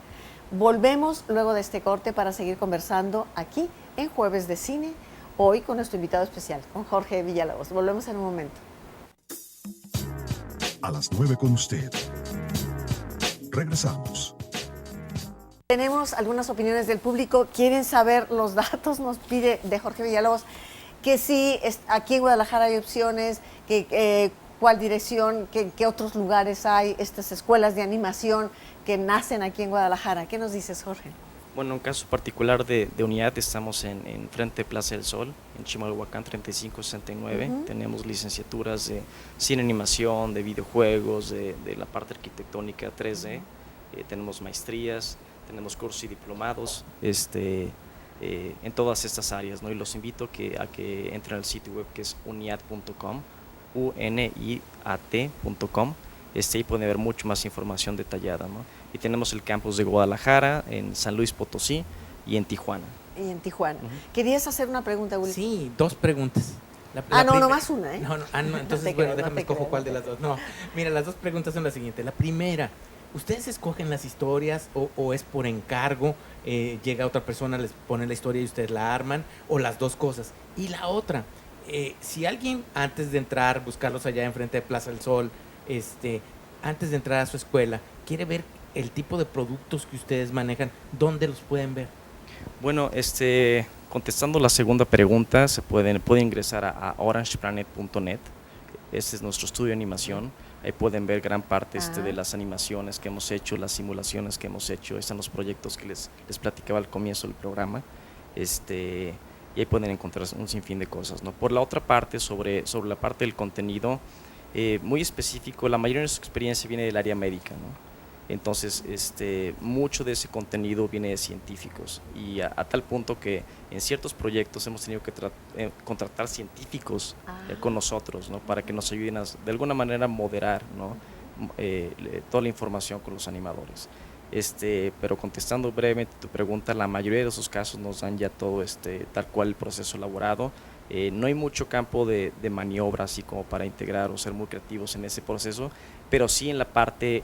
Volvemos luego de este corte para seguir conversando aquí en Jueves de Cine, hoy con nuestro invitado especial, con Jorge Villalobos. Volvemos en un momento. A las 9 con usted. Regresamos. Tenemos algunas opiniones del público. Quieren saber los datos, nos pide de Jorge Villalobos, que sí, aquí en Guadalajara hay opciones, que cuál dirección, qué otros lugares hay, estas escuelas de animación que nacen aquí en Guadalajara. ¿Qué nos dices, Jorge? Bueno, en un caso particular de UNIAD, estamos en frente de Plaza del Sol, en Chimalhuacán 3569. Tenemos licenciaturas de cine, animación, de videojuegos, de la parte arquitectónica 3D. Tenemos maestrías, tenemos cursos y diplomados en todas estas áreas, ¿no? Y los invito a que entren al sitio web que es uniat.com, uniat.com. Y pueden ver mucho más información detallada, ¿no? Y tenemos el campus de Guadalajara, en San Luis Potosí y en Tijuana. Y en Tijuana. ¿Querías hacer una pregunta, Will? Sí, 2 preguntas. Nomás una, ¿eh? No, entonces, bueno, déjame escojo cuál de las dos. No, mira, las 2 preguntas son las siguientes. La primera, ¿Ustedes escogen las historias o es por encargo? Llega otra persona, les pone la historia y ustedes la arman, o las dos cosas. Y la otra, si alguien antes de entrar, buscarlos allá enfrente de Plaza del Sol, antes de entrar a su escuela, quiere ver el tipo de productos que ustedes manejan, ¿dónde los pueden ver? Bueno, contestando la segunda pregunta, puede ingresar a orangeplanet.net. Este es nuestro estudio de animación. Ahí pueden ver gran parte de las animaciones que hemos hecho, las simulaciones que hemos hecho. Están los proyectos que les platicaba al comienzo del programa. Y ahí pueden encontrar un sinfín de cosas, ¿no? Por la otra parte, sobre la parte del contenido, muy específico, la mayoría de nuestra experiencia viene del área médica, ¿no? Entonces, mucho de ese contenido viene de científicos y a tal punto que en ciertos proyectos hemos tenido que contratar científicos con nosotros, ¿no? Para que nos ayuden de alguna manera a moderar, ¿no? Toda la información con los animadores. Pero contestando brevemente tu pregunta, la mayoría de esos casos nos dan ya todo tal cual el proceso elaborado. No hay mucho campo de maniobra así como para integrar o ser muy creativos en ese proceso, pero sí en la parte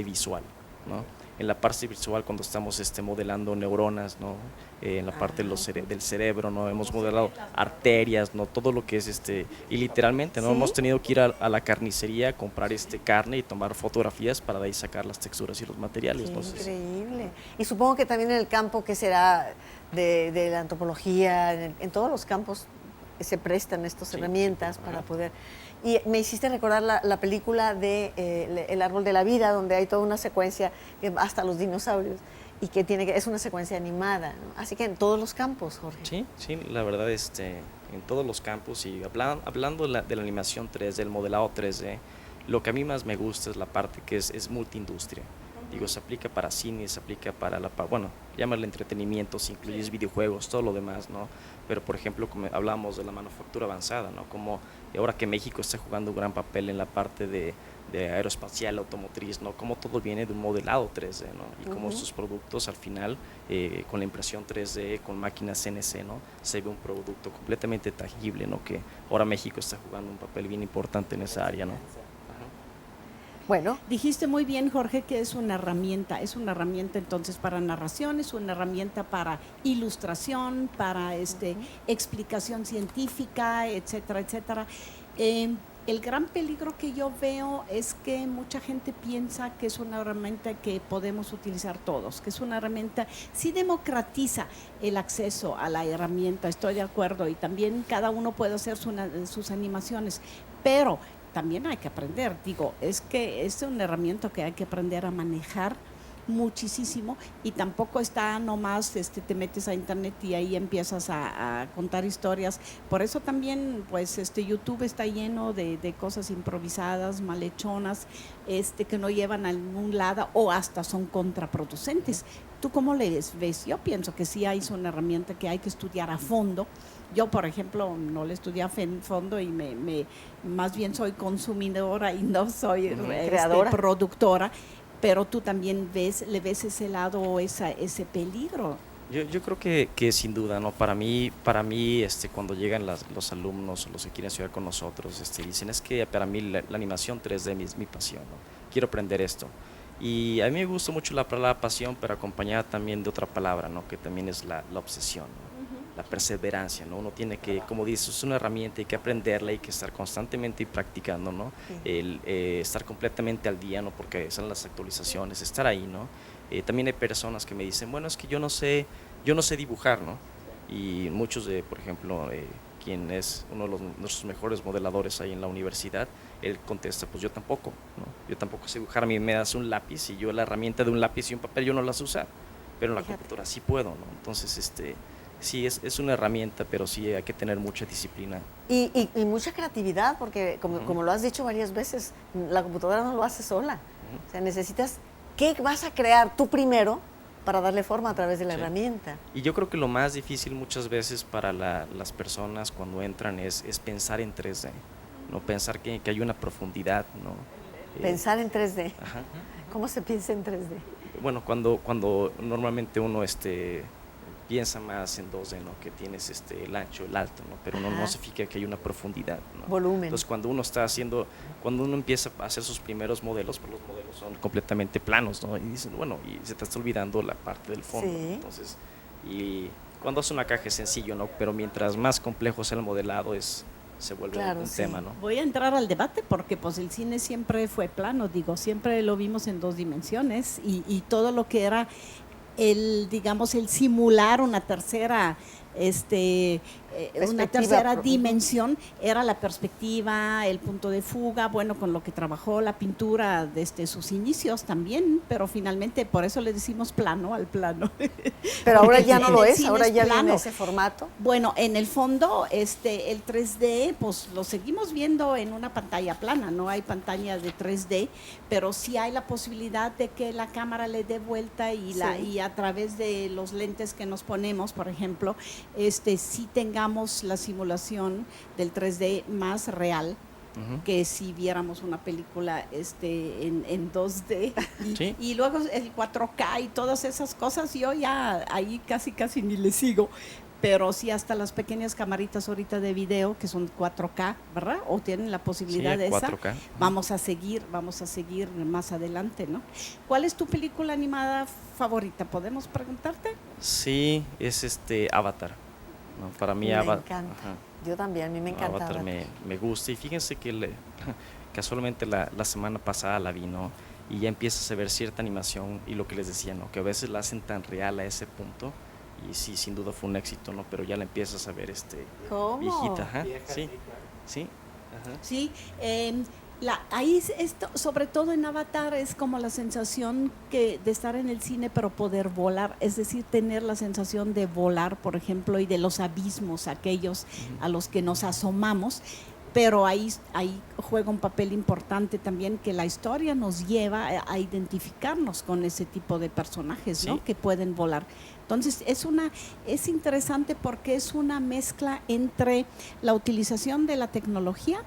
visual, ¿no? En la parte visual cuando estamos modelando neuronas, ¿no? En la parte del cerebro, ¿no? Hemos modelado arterias, ¿no? Todo lo que es y literalmente, ¿no? ¿Sí? Hemos tenido que ir a la carnicería, comprar carne y tomar fotografías para de ahí sacar las texturas y los materiales. Qué Entonces, increíble. Y supongo que también en el campo que será de la antropología, en todos los campos se prestan estas herramientas para poder. Y me hiciste recordar la película de El árbol de la vida, donde hay toda una secuencia, hasta los dinosaurios, y que es una secuencia animada, ¿no? Así que en todos los campos, Jorge. Sí, la verdad, en todos los campos. Y hablando de la animación 3D, del modelado 3D, lo que a mí más me gusta es la parte que es multiindustria. Digo, se aplica para cine, se aplica para llámale entretenimiento, si incluyes videojuegos, todo lo demás, ¿no? Pero, por ejemplo, como hablábamos de la manufactura avanzada, ¿no? Como ahora que México está jugando un gran papel en la parte de aeroespacial, automotriz, ¿no? Como todo viene de un modelado 3D, ¿no? Y como estos productos al final, con la impresión 3D, con máquinas CNC, ¿no? Se ve un producto completamente tangible, ¿no? Que ahora México está jugando un papel bien importante en esa área, ¿no? Bueno, Dijiste muy bien, Jorge, que es una herramienta entonces para narración, es una herramienta para ilustración, para explicación científica, etcétera, etcétera. El gran peligro que yo veo es que mucha gente piensa que es una herramienta que podemos utilizar todos, que es una herramienta, sí democratiza el acceso a la herramienta, estoy de acuerdo, y también cada uno puede hacer sus animaciones, pero también hay que aprender, es que es una herramienta que hay que aprender a manejar muchísimo, y tampoco está nomás te metes a internet y ahí empiezas a contar historias. Por eso también pues YouTube está lleno de cosas improvisadas, malhechonas, que no llevan a ningún lado o hasta son contraproducentes. ¿Tú cómo les ves? Yo pienso que sí es una herramienta que hay que estudiar a fondo. Yo, por ejemplo, no le estudié a fondo y más bien soy consumidora y no soy creadora, productora, pero tú también le ves ese lado o ese peligro. Yo creo que sin duda, ¿no? Para mí cuando llegan los alumnos o los que quieren estudiar con nosotros, dicen, es que para mí la animación 3D es mi pasión, ¿no? Quiero aprender esto. Y a mí me gusta mucho la palabra pasión, pero acompañada también de otra palabra, ¿no? Que también es la obsesión, ¿no? La perseverancia, ¿no? Uno tiene que, como dices, es una herramienta, hay que aprenderla, hay que estar constantemente practicando, ¿no? Estar completamente al día, ¿no? Porque son las actualizaciones, estar ahí, ¿no? También hay personas que me dicen, bueno, es que yo no sé dibujar, ¿no? Y muchos por ejemplo, quien es uno de nuestros mejores modeladores ahí en la universidad, él contesta, pues yo tampoco, ¿no? Yo tampoco sé dibujar, a mí me das un lápiz y yo la herramienta de un lápiz y un papel yo no las sé usar, pero en la computadora sí puedo, ¿no? Entonces, sí, es una herramienta, pero sí hay que tener mucha disciplina. Y mucha creatividad, porque como lo has dicho varias veces, la computadora no lo hace sola. O sea, necesitas, ¿qué vas a crear tú primero para darle forma a través de la herramienta? Y yo creo que lo más difícil muchas veces para las personas cuando entran es pensar en 3D, ¿no? Pensar que hay una profundidad, ¿no? Pensar en 3D. Ajá. ¿Cómo se piensa en 3D? Bueno, cuando normalmente uno piensa más en 2D, ¿no? Que tienes el ancho, el alto, ¿no? Pero no se fija que hay una profundidad, ¿no? Volumen. Entonces cuando uno empieza a hacer sus primeros modelos, pues los modelos son completamente planos, ¿no? Y dicen, bueno, y se te está olvidando la parte del fondo, Sí. ¿no? Entonces, y cuando hace una caja es sencillo, ¿no? Pero mientras más complejo sea el modelado, se vuelve Claro, un sí. tema, ¿no? Voy a entrar al debate porque pues el cine siempre fue plano, digo, siempre lo vimos en 2 dimensiones y todo lo que era digamos, el simular una tercera Perspectiva. dimensión era la perspectiva, el punto de fuga, bueno, con lo que trabajó la pintura desde sus inicios también, pero finalmente por eso le decimos plano al plano. Pero ahora ya no En lo el es, cine ahora es ya plano. viene ese formato. Bueno, en el fondo, el 3D, pues lo seguimos viendo en una pantalla plana, no hay pantalla de 3D, pero sí hay la posibilidad de que la cámara le dé vuelta y, Sí. y a través de los lentes que nos ponemos, por ejemplo, sí tengamos la simulación del 3D más real Ujú. que si viéramos una película en 2D y, Sí. y luego el 4K y todas esas cosas, yo ya ahí casi ni le sigo, pero sí hasta las pequeñas camaritas ahorita de video que son 4K, ¿verdad? O tienen la posibilidad Sí, de esa. 4K. Vamos a seguir más adelante, ¿no? ¿Cuál es tu película animada favorita? ¿Podemos preguntarte? Sí, es Avatar, ¿no? Para mí Me Avatar. encanta. Yo también, a mí me encanta. Avatar me gusta y fíjense que casualmente la semana pasada la vi, ¿no? Y ya empiezas a ver cierta animación y lo que les decía, ¿no? Que a veces la hacen tan real a ese punto y sí, sin duda fue un éxito, ¿no? Pero ya la empiezas a ver ¿Cómo? viejita, ajá, Vieja, sí, sí, claro. sí, ajá. Sí, ahí sobre todo en Avatar es como la sensación de estar en el cine pero poder volar, es decir, tener la sensación de volar, por ejemplo, y de los abismos aquellos a los que nos asomamos, pero ahí juega un papel importante también que la historia nos lleva a identificarnos con ese tipo de personajes, ¿no? Sí. Que pueden volar. Entonces es interesante porque es una mezcla entre la utilización de la tecnología,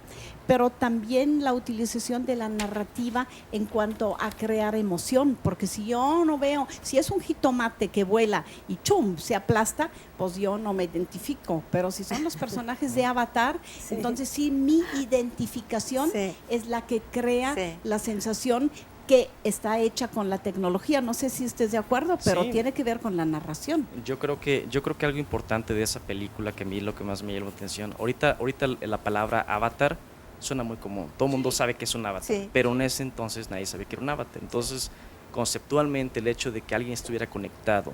pero también la utilización de la narrativa en cuanto a crear emoción, porque si yo no veo, si es un jitomate que vuela y chum, se aplasta, pues yo no me identifico, pero si son los personajes de Avatar, Sí. entonces sí, mi identificación Sí. es la que crea Sí. la sensación que está hecha con la tecnología. No sé si estés de acuerdo, pero Sí. tiene que ver con la narración. Yo creo que algo importante de esa película que a mí lo que más me llamó la atención, ahorita la palabra avatar suena muy común, todo el mundo sabe que es un avatar, Sí. pero en ese entonces nadie sabía que era un avatar. Entonces, conceptualmente el hecho de que alguien estuviera conectado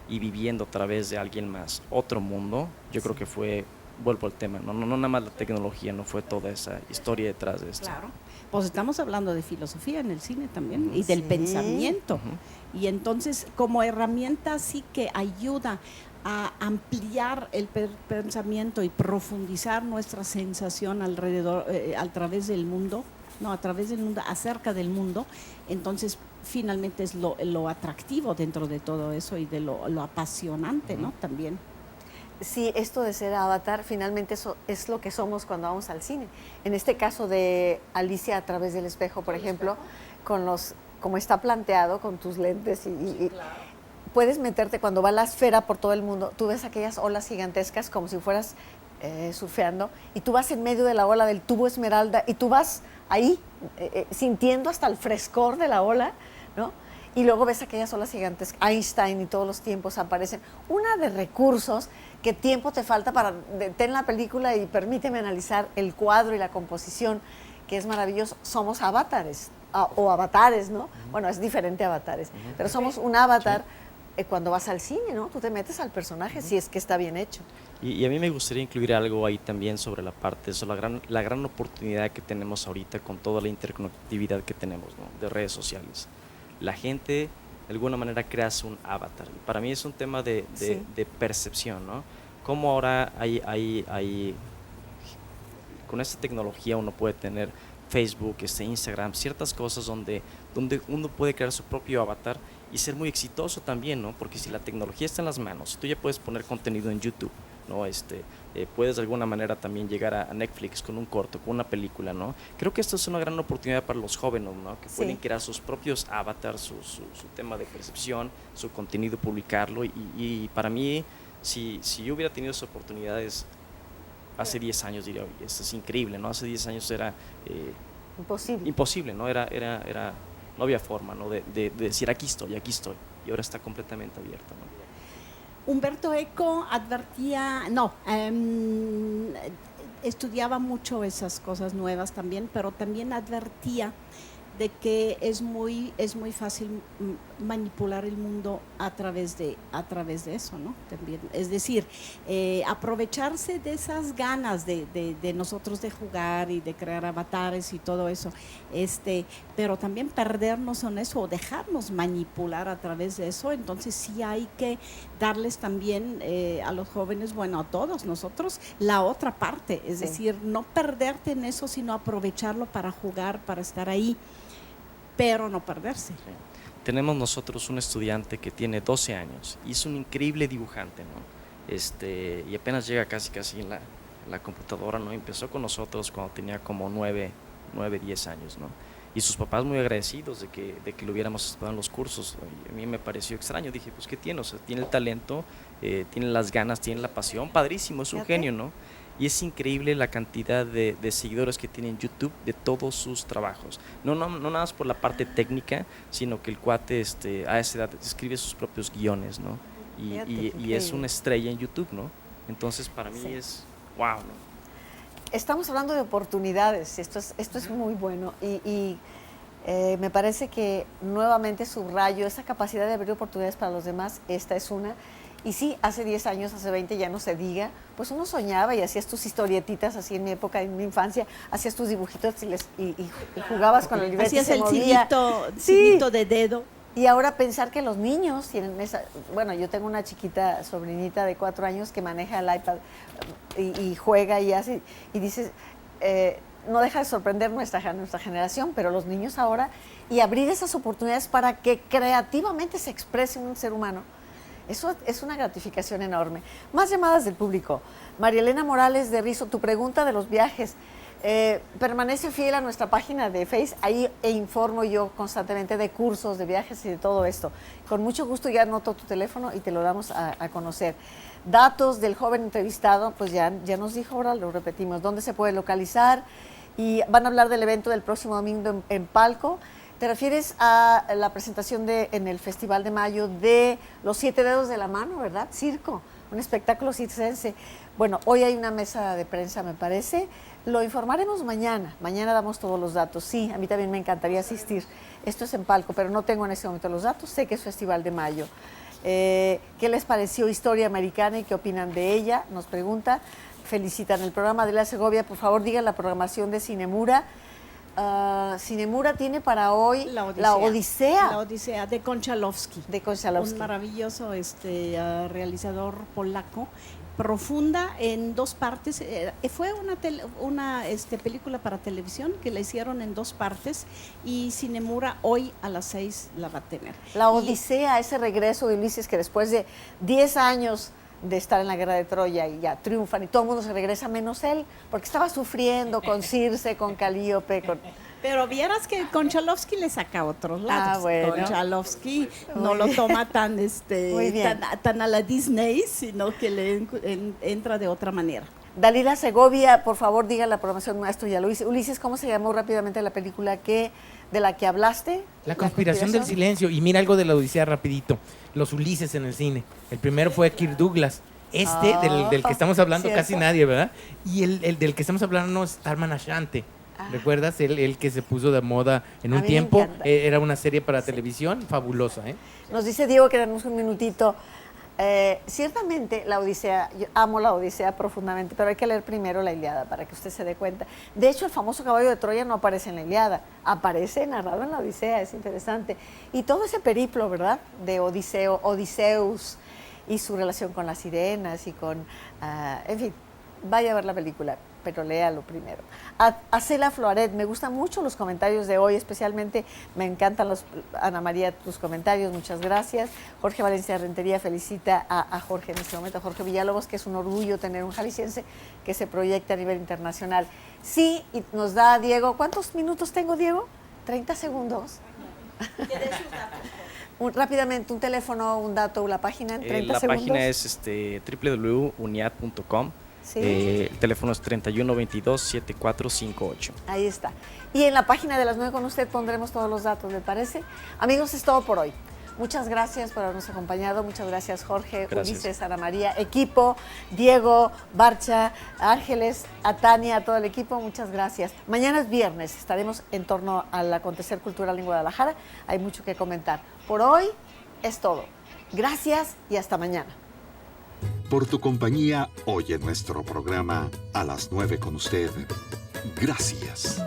y viviendo a través de alguien más otro mundo, yo creo que vuelvo al tema, no nada más la tecnología, no fue toda esa historia detrás de esto. Claro. Pues estamos hablando de filosofía en el cine también y del Sí. pensamiento. Ujú. Y entonces, como herramienta sí que ayuda a ampliar el pensamiento y profundizar nuestra sensación alrededor, a través del mundo, acerca del mundo. Entonces, finalmente es lo atractivo dentro de todo eso y de lo apasionante, ¿no? También. Sí, esto de ser avatar, finalmente eso es lo que somos cuando vamos al cine. En este caso de Alicia a través del espejo, por ejemplo, como está planteado, con tus lentes y puedes meterte cuando va la esfera por todo el mundo, tú ves aquellas olas gigantescas como si fueras surfeando y tú vas en medio de la ola del tubo Esmeralda y tú vas ahí sintiendo hasta el frescor de la ola, ¿no? Y luego ves aquellas olas gigantes, Einstein y todos los tiempos aparecen. Una de recursos, ¿qué tiempo te falta para detén la película y permíteme analizar el cuadro y la composición, que es maravilloso? Somos avatares, o avatares, ¿no? Bueno, es diferente a avatares, pero somos un avatar cuando vas al cine, ¿no? Tú te metes al personaje si es que está bien hecho. Y a mí me gustaría incluir algo ahí también sobre la parte, la gran oportunidad que tenemos ahorita con toda la interconectividad que tenemos, ¿no? De redes sociales. La gente de alguna manera crea un avatar. Para mí es un tema de percepción, ¿no? Como ahora hay con esta tecnología uno puede tener Facebook, Instagram, ciertas cosas donde uno puede crear su propio avatar y ser muy exitoso también, ¿no? Porque si la tecnología está en las manos, tú ya puedes poner contenido en YouTube, ¿no? Puedes de alguna manera también llegar a Netflix con un corto, con una película, ¿no? Creo que esto es una gran oportunidad para los jóvenes, ¿no? Que pueden crear sus propios avatars, su tema de percepción, su contenido, publicarlo, y para mí, si yo hubiera tenido esas oportunidades hace 10 años, diría, oye, esto es increíble, ¿no? Hace 10 años era imposible, ¿no? No había forma, ¿no? De decir, aquí estoy, y ahora está completamente abierto, ¿no? Humberto Eco estudiaba mucho esas cosas nuevas también, pero también advertía de que es muy fácil manipular el mundo a través de eso, ¿no? También, es decir, aprovecharse de esas ganas de nosotros de jugar y de crear avatares y todo eso, pero también perdernos en eso o dejarnos manipular a través de eso. Entonces sí hay que darles también a los jóvenes, bueno, a todos nosotros, la otra parte, es decir, no perderte en eso, sino aprovecharlo para jugar, para estar ahí, pero no perderse. Tenemos nosotros un estudiante que tiene 12 años y es un increíble dibujante, ¿no? Y apenas llega casi en la computadora, ¿no? Empezó con nosotros cuando tenía como 9, 10 años, ¿no? Y sus papás muy agradecidos de que lo hubiéramos estudiado en los cursos. Y a mí me pareció extraño, dije, pues ¿qué tiene? O sea, tiene el talento, tiene las ganas, tiene la pasión, padrísimo, es un genio, ¿no? Y es increíble la cantidad de seguidores que tiene en YouTube de todos sus trabajos. No nada más por la parte técnica, sino que el cuate a esa edad escribe sus propios guiones, ¿no? Y es una estrella en YouTube, ¿no? Entonces para mí es wow, ¿no? Estamos hablando de oportunidades, esto es muy bueno y me parece que nuevamente subrayo esa capacidad de abrir oportunidades para los demás. Esta es una. Y sí, hace 10 años, hace 20, ya no se diga, pues uno soñaba y hacías tus historietitas, así en mi época, en mi infancia, hacías tus dibujitos y jugabas con la libreta. Hacías y se el movía. cinito de dedo. Y ahora pensar que los niños tienen esa... Bueno, yo tengo una chiquita sobrinita de 4 años que maneja el iPad y juega y hace, y dices, no deja de sorprender nuestra generación, pero los niños ahora, y abrir esas oportunidades para que creativamente se exprese un ser humano. Eso es una gratificación enorme. Más llamadas del público. María Elena Morales de Rizo, tu pregunta de los viajes. Permanece fiel a nuestra página de Face, ahí informo yo constantemente de cursos, de viajes y de todo esto. Con mucho gusto ya anoto tu teléfono y te lo damos a conocer. Datos del joven entrevistado, pues ya nos dijo, ahora lo repetimos, dónde se puede localizar, y van a hablar del evento del próximo domingo en Palco. ¿Te refieres a la presentación en el Festival de Mayo de Los 7 Dedos de la Mano, verdad? Circo, un espectáculo circense. Bueno, hoy hay una mesa de prensa, me parece. Lo informaremos mañana. Mañana damos todos los datos. Sí, a mí también me encantaría asistir. Esto es en Palco, pero no tengo en este momento los datos. Sé que es Festival de Mayo. ¿Qué les pareció Historia Americana y qué opinan de ella? Nos pregunta. Felicitan el programa. Adela Segovia, por favor, digan la programación de Cinemura. Cinemura tiene para hoy La Odisea. La Odisea de Konchalovsky. Un maravilloso realizador polaco, profunda en 2 partes. Fue una película para televisión que la hicieron en 2 partes, y Cinemura hoy a las 6 la va a tener. La Odisea, ese regreso de Ulises que después de 10 años de estar en la guerra de Troya y ya triunfan y todo el mundo se regresa menos él, porque estaba sufriendo con Circe, con Calíope, Pero vieras que Konchalovsky le saca a otros lados. Bueno. Konchalovsky no lo toma tan a la Disney, sino que le entra de otra manera. Dalila Segovia, por favor, diga la programación, maestro, ya lo hice. Ulises, ¿cómo se llamó rápidamente la película de la que hablaste? La conspiración del silencio. Y mira algo de la Odisea rapidito. Los Ulises en el cine. El primero fue Kirk Douglas. Del que estamos hablando ¿cierto? Casi nadie, ¿verdad? Y el del que estamos hablando es Arman Ashante. ¿Recuerdas? El que se puso de moda en un tiempo. Era una serie para televisión fabulosa, ¿eh? Nos dice Diego que tenemos un minutito. Ciertamente la Odisea, yo amo la Odisea profundamente, pero hay que leer primero la Ilíada para que usted se dé cuenta. De hecho, el famoso caballo de Troya no aparece en la Ilíada, aparece narrado en la Odisea, es interesante. Y todo ese periplo, ¿verdad?, de Odiseus y su relación con las sirenas y con, en fin, vaya a ver la película. pero léalo primero. A Cela Floret, me gustan mucho los comentarios de hoy, especialmente me encantan Ana María, tus comentarios, muchas gracias. Jorge Valencia Rentería felicita a Jorge en este momento, a Jorge Villalobos, que es un orgullo tener un jalisciense que se proyecta a nivel internacional. Sí, y nos da Diego, ¿cuántos minutos tengo, Diego? 30 segundos. Rápidamente, un teléfono, un dato, la página en 30 la segundos. página es www.uniad.com. Sí. El teléfono es 3122-7458. Ahí está. Y en la página de Las 9 con usted pondremos todos los datos, ¿le parece? Amigos, es todo por hoy. Muchas gracias por habernos acompañado. Muchas gracias, Jorge, Gracias. Ulises, Ana María, equipo, Diego, Barcha, Ángeles, a Tania, a todo el equipo. Muchas gracias. Mañana es viernes. Estaremos en torno al acontecer cultural en Guadalajara. Hay mucho que comentar. Por hoy es todo. Gracias y hasta mañana. Por tu compañía hoy en nuestro programa A las 9 con usted. Gracias.